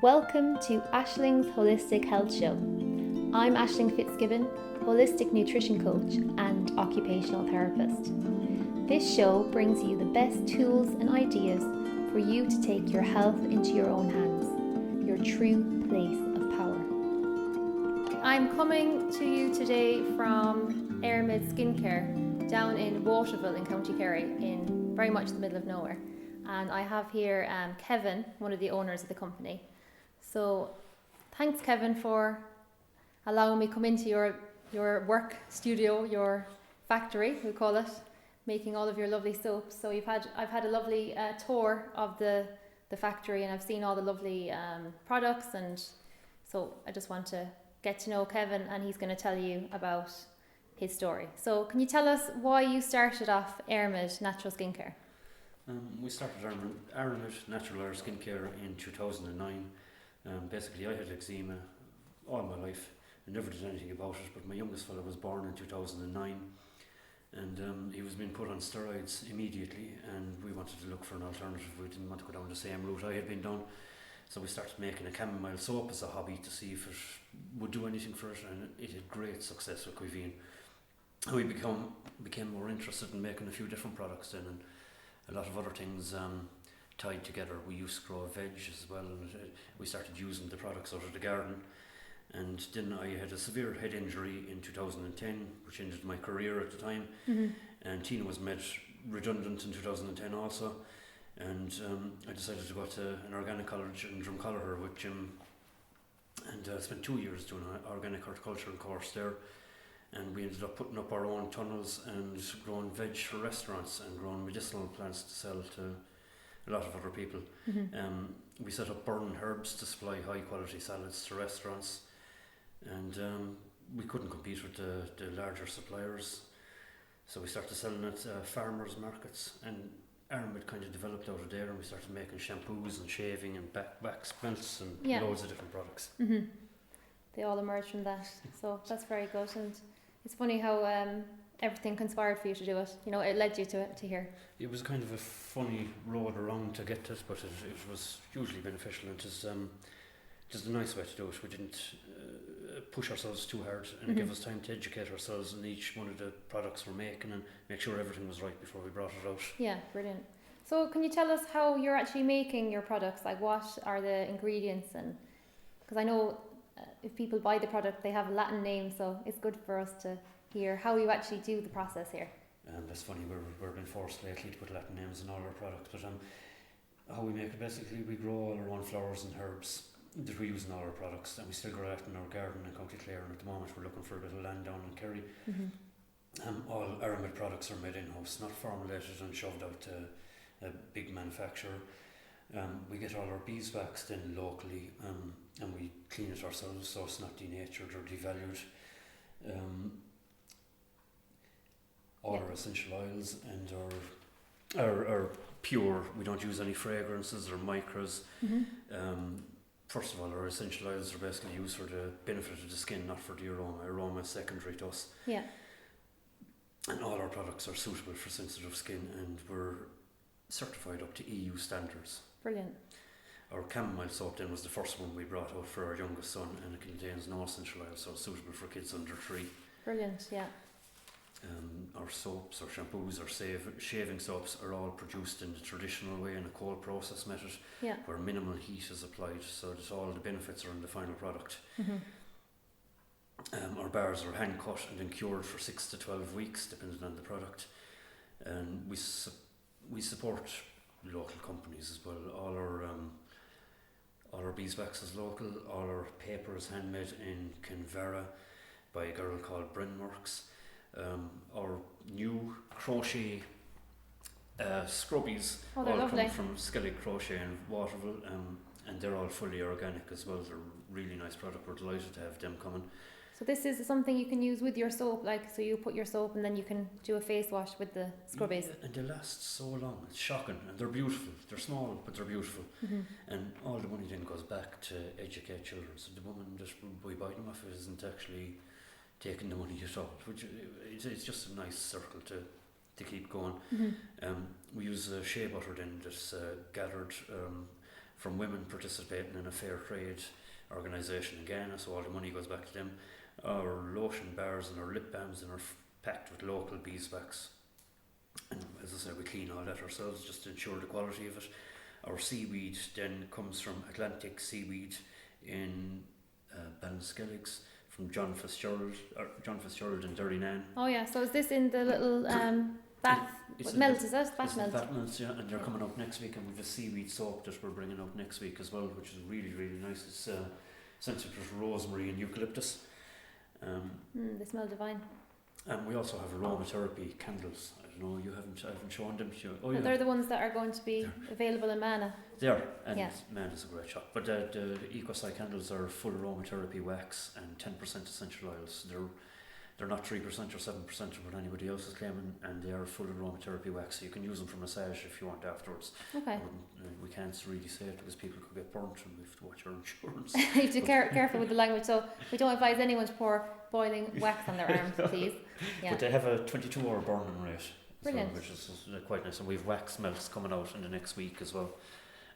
Welcome to Ashling's Holistic Health Show. I'm Aisling Fitzgibbon, holistic nutrition coach and occupational therapist. This show brings you the best tools and ideas for you to take your health into your own hands, your true place of power. I'm coming to you today from Airmid Skincare down in Waterville in County Kerry, in very much the middle of nowhere. And I have here Kevin, one of the owners of the company. So thanks, Kevin, for allowing me to come into your work studio, your factory, we call it, making all of your lovely soaps. So I've had a lovely tour of the factory, and I've seen all the lovely products, and so I just want to get to know Kevin, and he's going to tell you about his story. So can you tell us why you started off Airmid Natural Skincare? We started Airmid Natural Air Skincare in 2009. Basically, I had eczema all my life. I never did anything about it, but my youngest fellow was born in 2009, and he was being put on steroids immediately, and we wanted to look for an alternative. We didn't want to go down the same route I had been down, so we started making a chamomile soap as a hobby to see if it would do anything for it, and it had great success with Cuivine. We became more interested in making a few different products then, and a lot of other things tied together. We used to grow veg as well, and we started using the products out of the garden. And then I had a severe head injury in 2010, which ended my career at the time. Mm-hmm. And Tina was made redundant in 2010 also. And I decided to go to an organic college in Drumcolliher with Jim, and spent 2 years doing an organic horticultural course there. And we ended up putting up our own tunnels and growing veg for restaurants and growing medicinal plants to sell to a lot of other people. Mm-hmm. We set up burn herbs to supply high quality salads to restaurants, and we couldn't compete with the larger suppliers, so we started selling at farmers markets, and Airmid kind of developed out of there, and we started making shampoos and shaving and wax melts and loads of different products. Mm-hmm. They all emerged from that, so that's very good. And it's funny how everything conspired for you to do it. You know, it led you to here. It was kind of a funny road around to get to it, but it was hugely beneficial, and it is just a nice way to do it. We didn't push ourselves too hard, and it gave us time to educate ourselves in each one of the products we're making and make sure everything was right before we brought it out. Yeah, brilliant. So can you tell us how you're actually making your products? Like, what are the ingredients? And because I know if people buy the product, they have a Latin name, so it's good for us to hear how you actually do the process here. That's funny, we're being forced lately to put Latin names in all our products, but how we make it, basically we grow all our own flowers and herbs that we use in all our products, and we still grow that in our garden in County Clare, and at the moment we're looking for a bit of land down in Kerry. Mm-hmm. All Airmid products are made in-house, not formulated and shoved out to a big manufacturer. We get all our beeswax in locally, and we clean it ourselves so it's not denatured or devalued. All our essential oils and our pure. We don't use any fragrances or micros. Mm-hmm. First of all, our essential oils are basically used for the benefit of the skin, not for the aroma. Aroma is secondary to us. Yeah. And all our products are suitable for sensitive skin, and we're certified up to EU standards. Brilliant. Our chamomile soap then was the first one we brought out for our youngest son, and it contains no essential oil, so it's suitable for kids under 3. Brilliant, yeah. Our soaps, our shampoos, our shaving soaps are all produced in the traditional way, in a cold process method, where minimal heat is applied, so that all the benefits are in the final product. Mm-hmm. Our bars are hand cut and then cured for 6 to 12 weeks, depending on the product. And we support local companies as well. All our beeswax is local. All our paper is handmade in Kinvara by a girl called Brynworks. Our new crochet scrubbies all come from Skellig Crochet in Waterville, and they're all fully organic as well. They're a really nice product. We're delighted to have them coming. So this is something you can use with your soap, like, so you put your soap and then you can do a face wash with the scrubbies. Yeah, and they last so long. It's shocking, and they're beautiful. They're small, but they're beautiful. Mm-hmm. And all the money then goes back to educate children. So the woman that we buy them off isn't actually taking the money at all, which it's just a nice circle to keep going. Mm-hmm. We use shea butter then that's gathered from women participating in a fair trade organisation again, so all the money goes back to them. Our lotion bars and our lip balms and are packed with local beeswax. And as I said, we clean all that ourselves just to ensure the quality of it. Our seaweed then comes from Atlantic seaweed in Ballinskelligs from John Fitzgerald in Derrynan. Oh yeah, so is this in the little bath melt, is that? Bath melt? Bath melts, yeah, and they're coming out next week, and we've a seaweed soap that we're bringing out next week as well, which is really, really nice. It's scented with rosemary and eucalyptus. They smell divine. And we also have aromatherapy candles. I don't know, I haven't shown them to you. Oh, yeah. They're the ones that are going to be available in Mana. They are, and Mana's a great shop. But the Ecosci candles are full aromatherapy wax and 10% essential oils. They're not 3% or 7% of what anybody else is claiming, and they are full aromatherapy wax, so you can use them for massage if you want afterwards. Okay. We can't really say it because people could get burnt and we have to watch our insurance. You have to be careful with the language, so we don't advise anyone to pour boiling wax on their arms, please. Yeah. But they have a 22-hour burning rate. Brilliant. Which is quite nice, and we have wax melts coming out in the next week as well.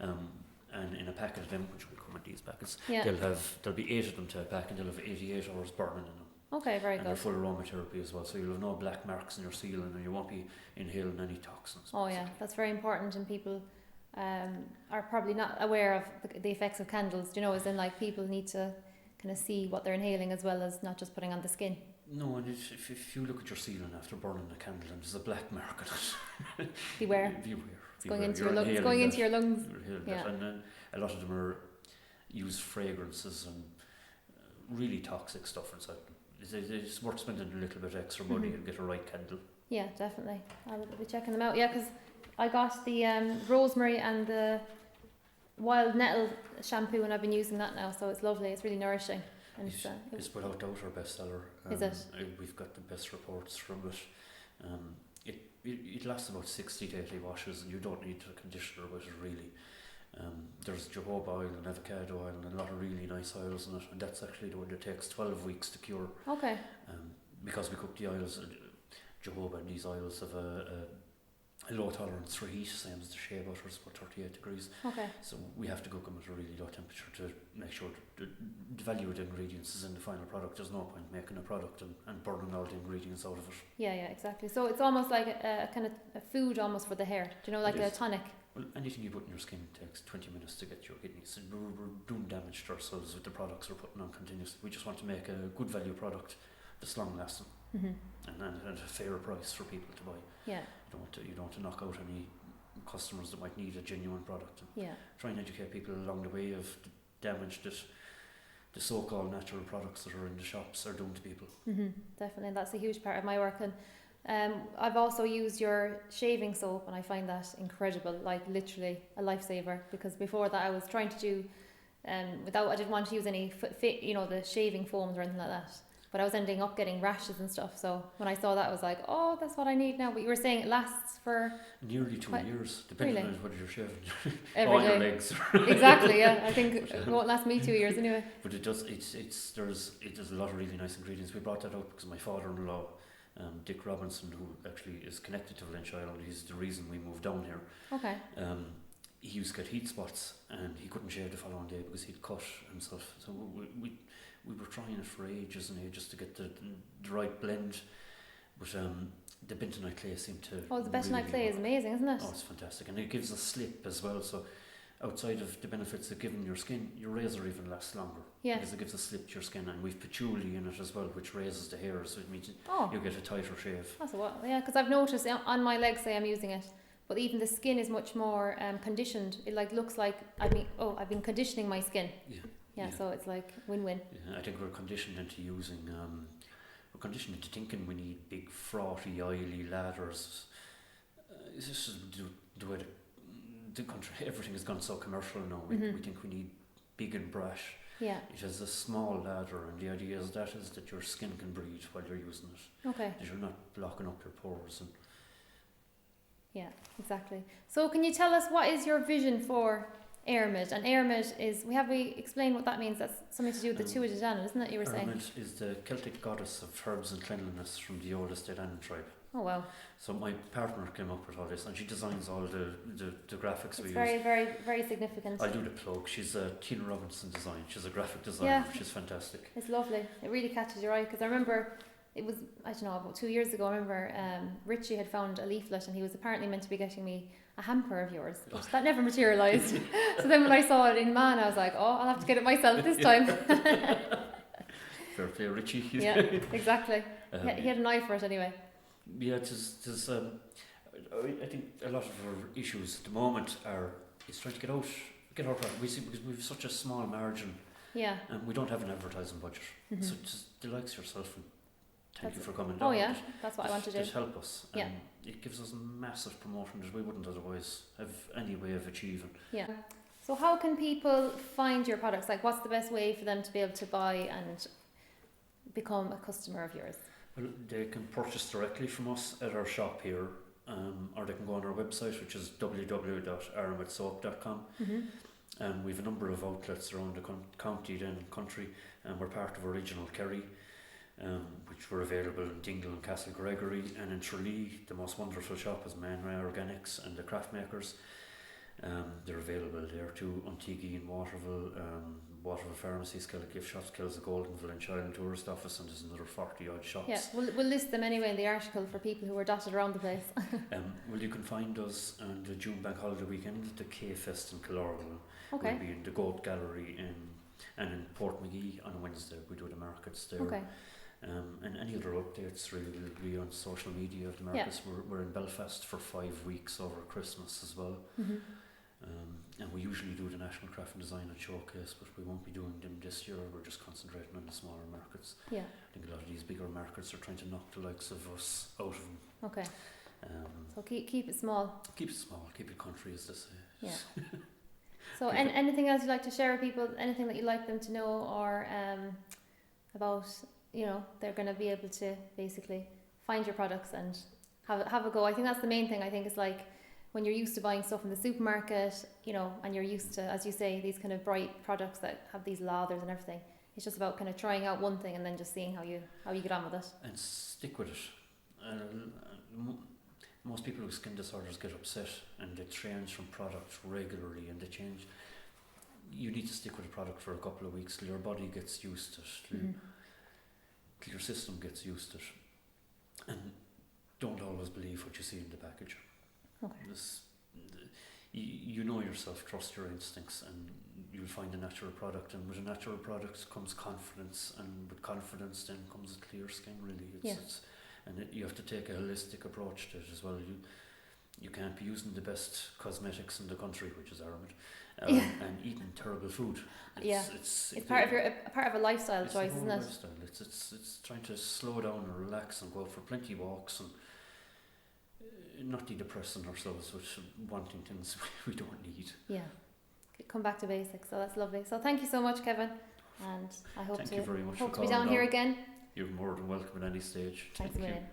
And in a packet of them, which will come in these packets, there'll be 8 of them to a pack, and they'll have 88 hours burning in them. Okay, very good. And they're full of aromatherapy as well, so you'll have no black marks in your ceiling, and you won't be inhaling any toxins. Oh yeah, that's very important, and people are probably not aware of the effects of candles. You know, as in like people need to kind of see what they're inhaling as well as not just putting on the skin. No, and if you look at your ceiling after burning a candle and there's a black mark on it, beware. It's going into your lungs. It's going into your lungs. Yeah. And then a lot of them are use fragrances and really toxic stuff inside them. It's worth spending a little bit extra money and get a right candle. Yeah, definitely. I'll be checking them out. Yeah, because I got the rosemary and the wild nettle shampoo, and I've been using that now, so it's lovely. It's really nourishing. And it's without doubt our bestseller. Is it? We've got the best reports from it. It lasts about 60 to 80 washes, and you don't need a conditioner with it really. There's jojoba oil and avocado oil and a lot of really nice oils in it, and that's actually the one that takes 12 weeks to cure. Okay. Because we cook the oils, jojoba and these oils have a low tolerance for heat, same as the shea butter, it's about 38 degrees. Okay. So we have to cook them at a really low temperature to make sure the value of the ingredients is in the final product. There's no point making a product and burning all the ingredients out of it. Yeah, exactly. So it's almost like a kind of a food almost for the hair. Do you know, like a tonic? Well, anything you put in your skin takes 20 minutes to get your kidneys. We're doing damage to ourselves with the products we're putting on continuously. We just want to make a good value product that's long lasting and at a fair price for people to buy. Yeah. You don't want to knock out any customers that might need a genuine product. And try and educate people along the way of the damage that the so-called natural products that are in the shops are doing to people. Definitely, that's a huge part of my work. And I've also used your shaving soap, and I find that incredible, like literally a lifesaver, because before that I was trying to do I didn't want to use any the shaving foams or anything like that, but I was ending up getting rashes and stuff. So when I saw that, I was like, oh, that's what I need now. But you were saying it lasts for nearly 2 years, depending on whether you're shaving every day. Your legs. Exactly, yeah. I think it won't last me 2 years anyway. But it does. There's a lot of really nice ingredients. We brought that up because my father-in-law, Dick Robinson, who actually is connected to Lynch Island, he's the reason we moved down here. Okay. He used to get heat spots and he couldn't shave the following day because he'd cut himself. So we were trying it for ages and ages to get the right blend, but the bentonite clay seemed to. Oh, the bentonite clay is amazing, isn't it? Oh, it's fantastic, and it gives a slip as well. So outside of the benefits of giving your skin, your razor even lasts longer. Yeah. Because it gives a slip to your skin, and we've patchouli in it as well, which raises the hair, so it means you get a tighter shave. That's what. Yeah, because I've noticed on my legs, say I'm using it, but even the skin is much more conditioned. It looks like I've been conditioning my skin. Yeah, so it's like win-win. Yeah, I think we're conditioned into using, we're conditioned into thinking we need big, frothy, oily lathers. It's just the way the country, everything has gone so commercial now. We think we need big and brash. Yeah. It has a small lather, and the idea is that your skin can breathe while you're using it. Okay. That you're not blocking up your pores. And yeah, exactly. So can you tell us what is your vision for Airmid? And Airmid is, we explained what that means. That's something to do with the Tuatha Dé Danann, isn't it? You were saying. Airmid is the Celtic goddess of herbs and cleanliness from the oldest Dedanan tribe. Oh wow. So my partner came up with all this, and she designs all the graphics we It's very, use. very, very significant. I'll do the plug. She's a Tina Robinson design. She's a graphic designer. She's fantastic. It's lovely. It really catches your eye, because I remember it was, I don't know, about 2 years ago, I remember Richie had found a leaflet and he was apparently meant to be getting me a hamper of yours, but that never materialised. So then when I saw it in Man, I was like, oh, I'll have to get it myself this time. Fair play, Richie. Yeah, exactly. He had an eye for it anyway. Yeah, I think a lot of our issues at the moment is trying to get our product. We see, because we have such a small margin. Yeah. And we don't have an advertising budget. So just the likes yourself, and thank you for coming down. Oh down. yeah, that's what I want to do. Just help us. Yeah. It gives us massive promotion that we wouldn't otherwise have any way of achieving. Yeah. So how can people find your products? Like, what's the best way for them to be able to buy and become a customer of yours? Well, they can purchase directly from us at our shop here, or they can go on our website, which is www.airmidsoap.com. And we have a number of outlets around the county and country, and we're part of a regional Kerry, which were available in Dingle and Castle Gregory, and in Tralee. The most wonderful shop is Man Ray Organics and the Craft Makers. They're available there too. Ontigi and Waterville, Waterville Pharmacy, Skellig Gift Shops, Kills of Goldenville and Child and Tourist Office, and there's another 40 odd shops. Yeah, we'll list them anyway in the article for people who are dotted around the place. Well, you can find us on the June Bank Holiday weekend at the K-Fest in Killorglin. Okay. We'll be in the Goat Gallery and in Portmagee on Wednesday. We do the markets there. Okay. And any other updates really will be on social media of the markets. We're in Belfast for 5 weeks over Christmas as well. And we usually do the National Craft and Design and Showcase, but we won't be doing them this year. We're just concentrating on the smaller markets. Yeah. I think a lot of these bigger markets are trying to knock the likes of us out of them. Okay. So keep it small. Keep it small, keep it country, as they say. Yeah. So anything else you'd like to share with people? Anything that you'd like them to know, or about, they're going to be able to basically find your products and have a go. I think that's the main thing. I think it's like when you're used to buying stuff in the supermarket, and you're used to, as you say, these kind of bright products that have these lathers and everything. It's just about kind of trying out one thing and then just seeing how you get on with it. And stick with it. Most people with skin disorders get upset and they change from product regularly, and they change. You need to stick with a product for a couple of weeks till your body gets used to it, till your system gets used to it. And don't always believe what you see in the package. Okay. You know yourself, trust your instincts, and you'll find a natural product. And with a natural product comes confidence, and with confidence then comes a clear skin, really. You have to take a holistic approach to it as well. You can't be using the best cosmetics in the country, which is Airmid, and eating terrible food. It's part of a lifestyle choice, isn't it? Lifestyle. It's trying to slow down and relax and go out for plenty of walks and not de-depressing ourselves with wanting things we don't need. Yeah, come back to basics. So that's lovely. So thank you so much, Kevin, and I hope Thank you very much hope for to be down here again. You're more than welcome at any stage. Thanks a million.